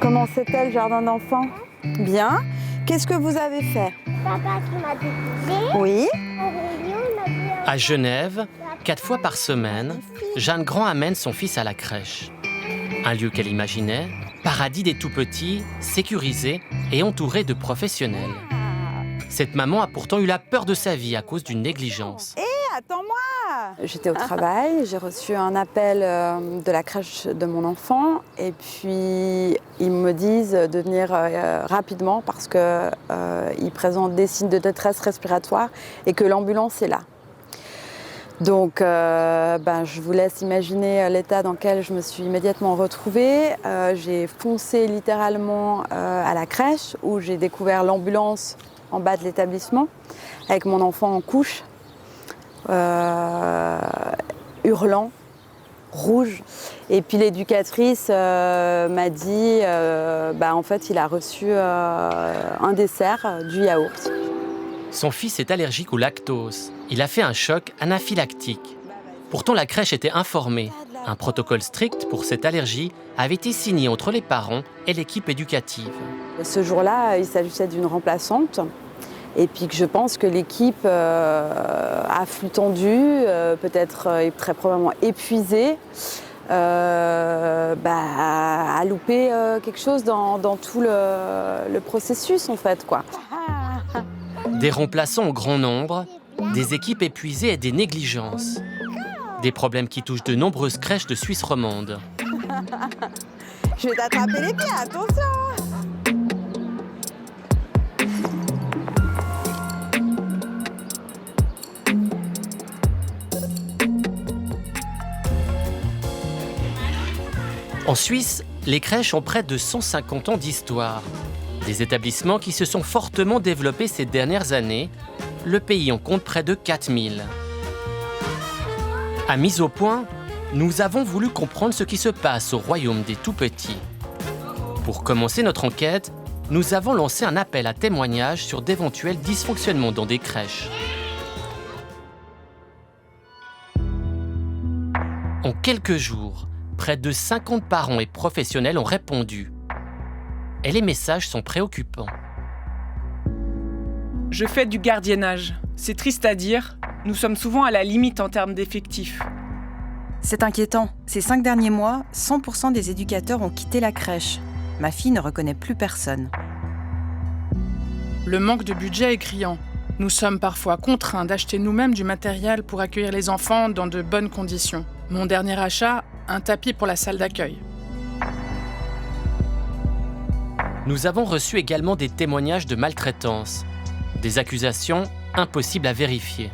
Comment c'était le jardin d'enfants? Bien. Qu'est-ce que vous avez fait? Papa qui m'a découvert. Oui. Aurélien m'a dit... À Genève, 4 fois par semaine, Jeanne Grand amène son fils à la crèche. Un lieu qu'elle imaginait, paradis des tout-petits, sécurisé et entouré de professionnels. Cette maman a pourtant eu la peur de sa vie à cause d'une négligence. Attends-moi! J'étais au travail, j'ai reçu un appel de la crèche de mon enfant et puis ils me disent de venir rapidement parce qu'ils présentent des signes de détresse respiratoire et que l'ambulance est là. Donc je vous laisse imaginer l'état dans lequel je me suis immédiatement retrouvée. J'ai foncé littéralement à la crèche où j'ai découvert l'ambulance en bas de l'établissement avec mon enfant en couche. Hurlant, rouge. Et puis l'éducatrice m'a dit en fait il a reçu un dessert, du yaourt. Son fils est allergique au lactose. Il a fait un choc anaphylactique. Pourtant la crèche était informée. Un protocole strict pour cette allergie avait été signé entre les parents et l'équipe éducative. Ce jour-là, il s'agissait d'une remplaçante. Et puis que je pense que l'équipe, à flux tendu, peut-être très probablement épuisée, a loupé quelque chose dans tout le processus en fait, quoi. Des remplaçants au grand nombre, des équipes épuisées et des négligences. Des problèmes qui touchent de nombreuses crèches de Suisse romande. Je vais t'attraper les pieds, attention! En Suisse, les crèches ont près de 150 ans d'histoire. Des établissements qui se sont fortement développés ces dernières années. Le pays en compte près de 4000. À Mise au point, nous avons voulu comprendre ce qui se passe au royaume des tout-petits. Pour commencer notre enquête, nous avons lancé un appel à témoignages sur d'éventuels dysfonctionnements dans des crèches. En quelques jours, près de 50 parents et professionnels ont répondu. Et les messages sont préoccupants. Je fais du gardiennage. C'est triste à dire, nous sommes souvent à la limite en termes d'effectifs. C'est inquiétant. Ces 5 derniers mois, 100% des éducateurs ont quitté la crèche. Ma fille ne reconnaît plus personne. Le manque de budget est criant. Nous sommes parfois contraints d'acheter nous-mêmes du matériel pour accueillir les enfants dans de bonnes conditions. Mon dernier achat, un tapis pour la salle d'accueil. Nous avons reçu également des témoignages de maltraitance. Des accusations impossibles à vérifier.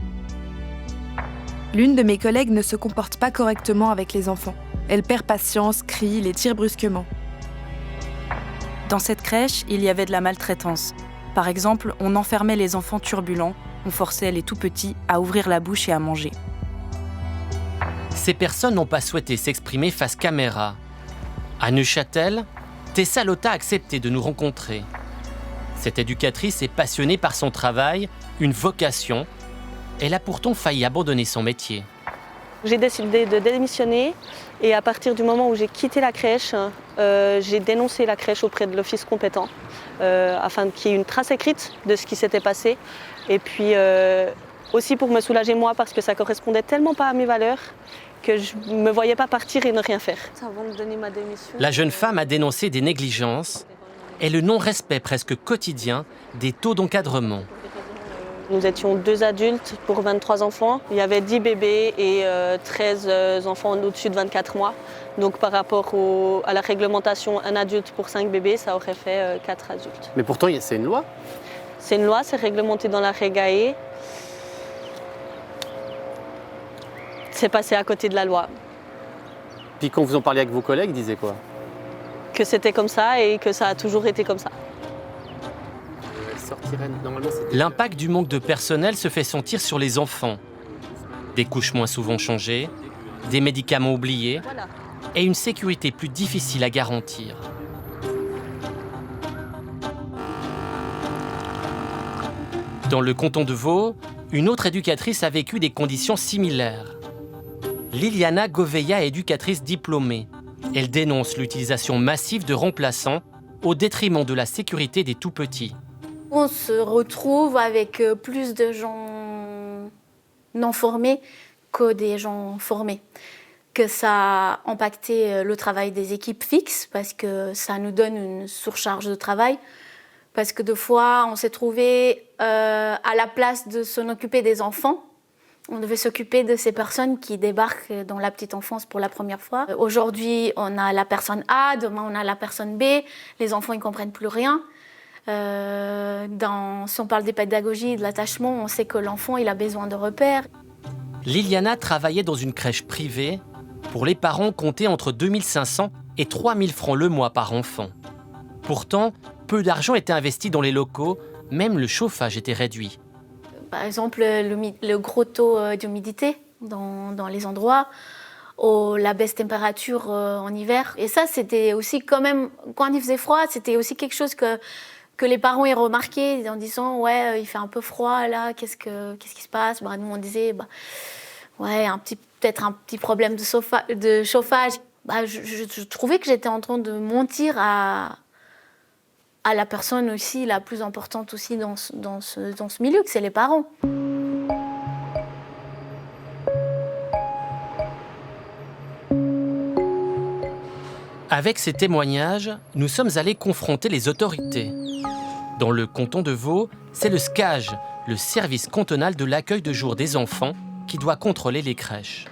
L'une de mes collègues ne se comporte pas correctement avec les enfants. Elle perd patience, crie, les tire brusquement. Dans cette crèche, il y avait de la maltraitance. Par exemple, on enfermait les enfants turbulents, on forçait les tout-petits à ouvrir la bouche et à manger. Ces personnes n'ont pas souhaité s'exprimer face caméra. À Neuchâtel, Tessa Lota a accepté de nous rencontrer. Cette éducatrice est passionnée par son travail, une vocation. Elle a pourtant failli abandonner son métier. J'ai décidé de démissionner et à partir du moment où j'ai quitté la crèche, j'ai dénoncé la crèche auprès de l'office compétent afin qu'il y ait une trace écrite de ce qui s'était passé. Et puis aussi pour me soulager moi parce que ça correspondait tellement pas à mes valeurs que je ne me voyais pas partir et ne rien faire. Avant de donner ma démission, La jeune femme a dénoncé des négligences et le non-respect presque quotidien des taux d'encadrement. Nous étions 2 adultes pour 23 enfants. Il y avait 10 bébés et 13 enfants au-dessus de 24 mois. Donc par rapport à la réglementation, un adulte pour 5 bébés, ça aurait fait 4 adultes. Mais pourtant, c'est une loi. C'est une loi, c'est réglementé dans la Regae. C'est passé à côté de la loi. Puis quand vous en parliez avec vos collègues, ils disaient quoi? Que c'était comme ça et que ça a toujours été comme ça. L'impact du manque de personnel se fait sentir sur les enfants. Des couches moins souvent changées, des médicaments oubliés et une sécurité plus difficile à garantir. Dans le canton de Vaud, une autre éducatrice a vécu des conditions similaires. Liliana Goveia est éducatrice diplômée. Elle dénonce l'utilisation massive de remplaçants au détriment de la sécurité des tout-petits. On se retrouve avec plus de gens non formés que des gens formés. Que ça a impacté le travail des équipes fixes parce que ça nous donne une surcharge de travail. Parce que des fois, on s'est trouvé à la place de s'en occuper des enfants. On devait s'occuper de ces personnes qui débarquent dans la petite enfance pour la première fois. Aujourd'hui, on a la personne A, demain on a la personne B. Les enfants, ils ne comprennent plus rien. Si on parle des pédagogies, de l'attachement, on sait que l'enfant, il a besoin de repères. Liliana travaillait dans une crèche privée. Pour les parents, comptaient entre 2500 et 3000 francs le mois par enfant. Pourtant, peu d'argent était investi dans les locaux, même le chauffage était réduit. Par exemple, le gros taux d'humidité dans les endroits, la baisse de température en hiver. Et ça, c'était aussi quand même, quand il faisait froid, c'était aussi quelque chose que les parents aient remarqué en disant « Ouais, il fait un peu froid là, qu'est-ce qui se passe ?» Nous, on disait « Ouais, peut-être un petit problème de chauffage. » Je trouvais que j'étais en train de mentir à la personne aussi la plus importante aussi dans ce milieu, que c'est les parents. Avec ces témoignages, nous sommes allés confronter les autorités. Dans le canton de Vaud, c'est le SCAGE, le service cantonal de l'accueil de jour des enfants, qui doit contrôler les crèches.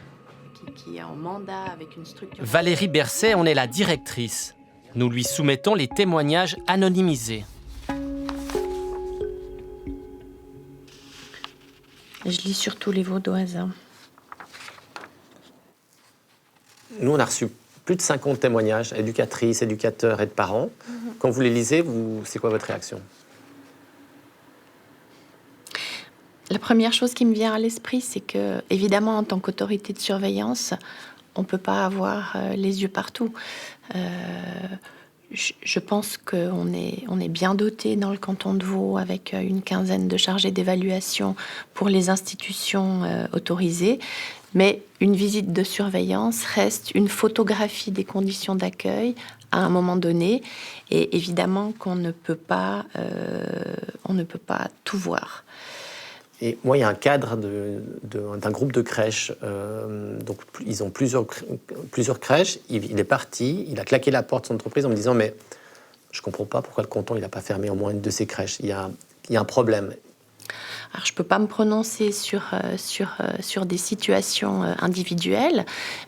Qui est en mandat avec une structure... Valérie Berset en est la directrice. Nous lui soumettons les témoignages anonymisés. Je lis surtout les vaudoises. Nous, on a reçu plus de 50 témoignages, éducatrices, éducateurs et de parents. Quand vous les lisez, c'est quoi votre réaction? La première chose qui me vient à l'esprit, c'est que, évidemment, en tant qu'autorité de surveillance, on ne peut pas avoir les yeux partout. Je pense qu'on est bien doté dans le canton de Vaud avec une quinzaine de chargés d'évaluation pour les institutions autorisées. Mais une visite de surveillance reste une photographie des conditions d'accueil à un moment donné. Et évidemment qu'on ne peut pas tout voir. Et moi, il y a un cadre d'un groupe de crèches. Donc, ils ont plusieurs crèches. Il est parti, il a claqué la porte de son entreprise en me disant « Mais je ne comprends pas pourquoi le canton n'a pas fermé au moins une de ces crèches. Il y a un problème. » Alors, je ne peux pas me prononcer sur des situations individuelles,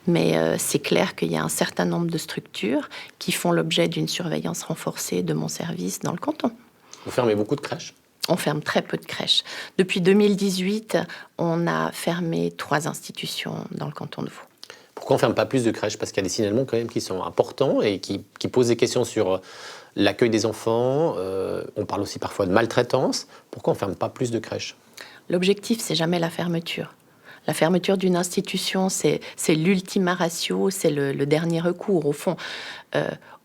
mais c'est clair qu'il y a un certain nombre de structures qui font l'objet d'une surveillance renforcée de mon service dans le canton. Vous fermez beaucoup de crèches? On ferme très peu de crèches. Depuis 2018, on a fermé 3 institutions dans le canton de Vaud. Pourquoi on ne ferme pas plus de crèches? Parce qu'il y a des signalements quand même qui sont importants et qui posent des questions sur l'accueil des enfants. On parle aussi parfois de maltraitance. Pourquoi on ne ferme pas plus de crèches? L'objectif, c'est jamais la fermeture. La fermeture d'une institution, c'est l'ultima ratio, c'est le dernier recours. Au fond,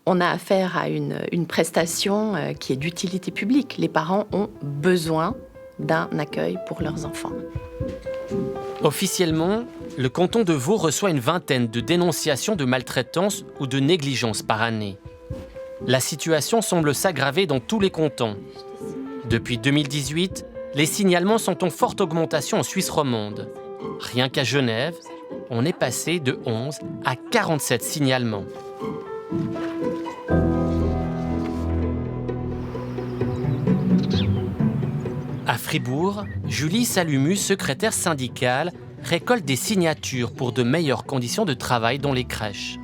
on a affaire à une prestation qui est d'utilité publique. Les parents ont besoin d'un accueil pour leurs enfants. Officiellement, le canton de Vaud reçoit une vingtaine de dénonciations de maltraitance ou de négligence par année. La situation semble s'aggraver dans tous les cantons. Depuis 2018, les signalements sont en forte augmentation en Suisse romande. Rien qu'à Genève, on est passé de 11 à 47 signalements. À Fribourg, Julie Salumu, secrétaire syndicale, récolte des signatures pour de meilleures conditions de travail dans les crèches.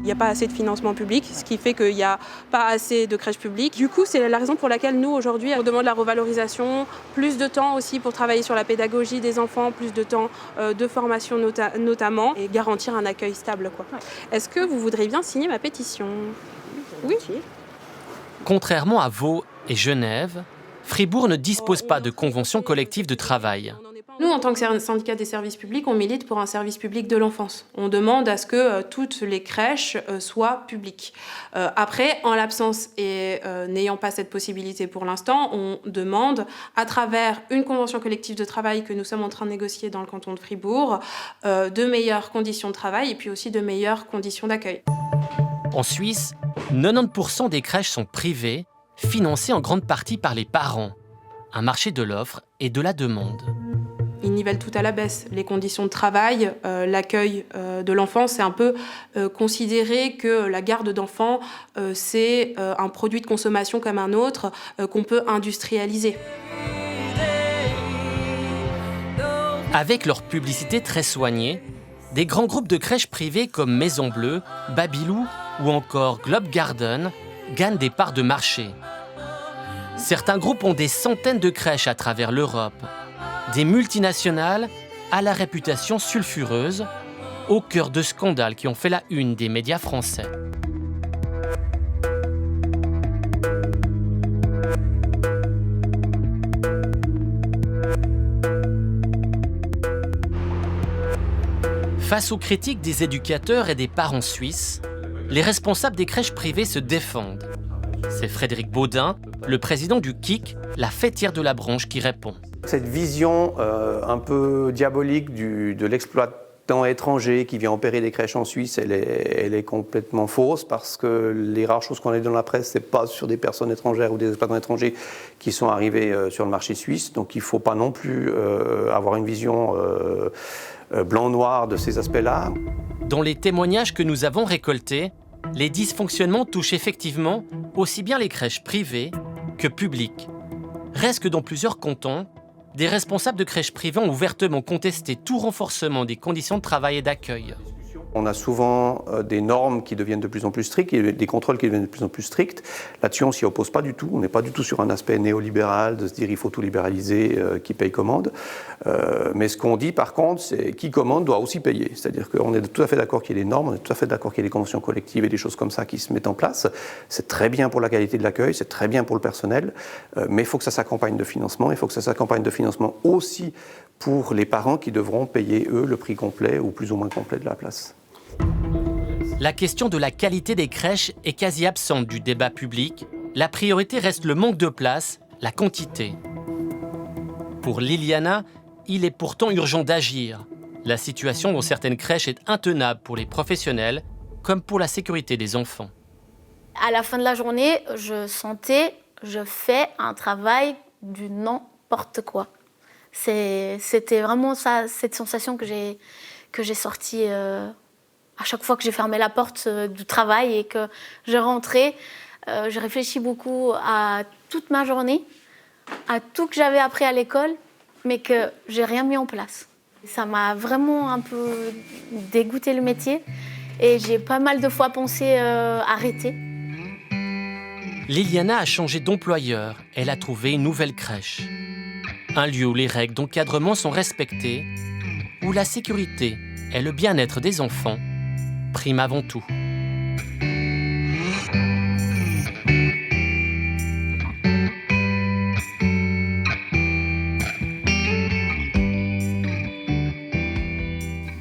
Il n'y a pas assez de financement public, ce qui fait qu'il n'y a pas assez de crèches publiques. Du coup, c'est la raison pour laquelle nous, aujourd'hui, on demande la revalorisation, plus de temps aussi pour travailler sur la pédagogie des enfants, plus de temps de formation notamment, et garantir un accueil stable, quoi. Est-ce que vous voudriez bien signer ma pétition? Oui. Contrairement à Vaud et Genève, Fribourg ne dispose pas de convention collective de travail. Nous, en tant que syndicat des services publics, on milite pour un service public de l'enfance. On demande à ce que toutes les crèches soient publiques. Après, en l'absence et n'ayant pas cette possibilité pour l'instant, on demande, à travers une convention collective de travail que nous sommes en train de négocier dans le canton de Fribourg, de meilleures conditions de travail et puis aussi de meilleures conditions d'accueil. En Suisse, 90% des crèches sont privées, financées en grande partie par les parents. Un marché de l'offre et de la demande. Ils nivellent tout à la baisse. Les conditions de travail, l'accueil de l'enfant, c'est un peu considérer que la garde d'enfants, c'est un produit de consommation comme un autre qu'on peut industrialiser. Avec leur publicité très soignée, des grands groupes de crèches privées comme Maison Bleue, Babylou ou encore Globe Garden gagnent des parts de marché. Certains groupes ont des centaines de crèches à travers l'Europe. Des multinationales à la réputation sulfureuse, au cœur de scandales qui ont fait la une des médias français. Face aux critiques des éducateurs et des parents suisses, les responsables des crèches privées se défendent. C'est Frédéric Baudin, le président du KIC, la fêtière de la branche, qui répond. Cette vision un peu diabolique de l'exploitant étranger qui vient opérer des crèches en Suisse, elle est complètement fausse parce que les rares choses qu'on a dans la presse, c'est pas sur des personnes étrangères ou des exploitants étrangers qui sont arrivés sur le marché suisse. Donc il ne faut pas non plus avoir une vision blanc-noir de ces aspects-là. Dans les témoignages que nous avons récoltés, les dysfonctionnements touchent effectivement aussi bien les crèches privées que publiques. Reste que dans plusieurs cantons, des responsables de crèches privées ont ouvertement contesté tout renforcement des conditions de travail et d'accueil. On a souvent des normes qui deviennent de plus en plus strictes, des contrôles qui deviennent de plus en plus stricts. Là-dessus, on ne s'y oppose pas du tout. On n'est pas du tout sur un aspect néolibéral, de se dire il faut tout libéraliser, qui paye commande. Mais ce qu'on dit par contre, c'est qui commande doit aussi payer. C'est-à-dire qu'on est tout à fait d'accord qu'il y ait des normes, on est tout à fait d'accord qu'il y ait des conventions collectives et des choses comme ça qui se mettent en place. C'est très bien pour la qualité de l'accueil, c'est très bien pour le personnel, mais il faut que ça s'accompagne de financement. Il faut que ça s'accompagne de financement aussi pour les parents qui devront payer, eux, le prix complet ou plus ou moins complet de la place. La question de la qualité des crèches est quasi absente du débat public. La priorité reste le manque de place, la quantité. Pour Liliana, il est pourtant urgent d'agir. La situation dans certaines crèches est intenable pour les professionnels, comme pour la sécurité des enfants. À la fin de la journée, je fais un travail du n'importe quoi. C'était vraiment ça, cette sensation que j'ai sortie à chaque fois que j'ai fermé la porte du travail et que je rentrais. Je réfléchis beaucoup à toute ma journée, à tout que j'avais appris à l'école, mais que j'ai rien mis en place. Ça m'a vraiment un peu dégoûté le métier et j'ai pas mal de fois pensé arrêter. Liliana a changé d'employeur. Elle a trouvé une nouvelle crèche. Un lieu où les règles d'encadrement sont respectées, où la sécurité et le bien-être des enfants priment avant tout.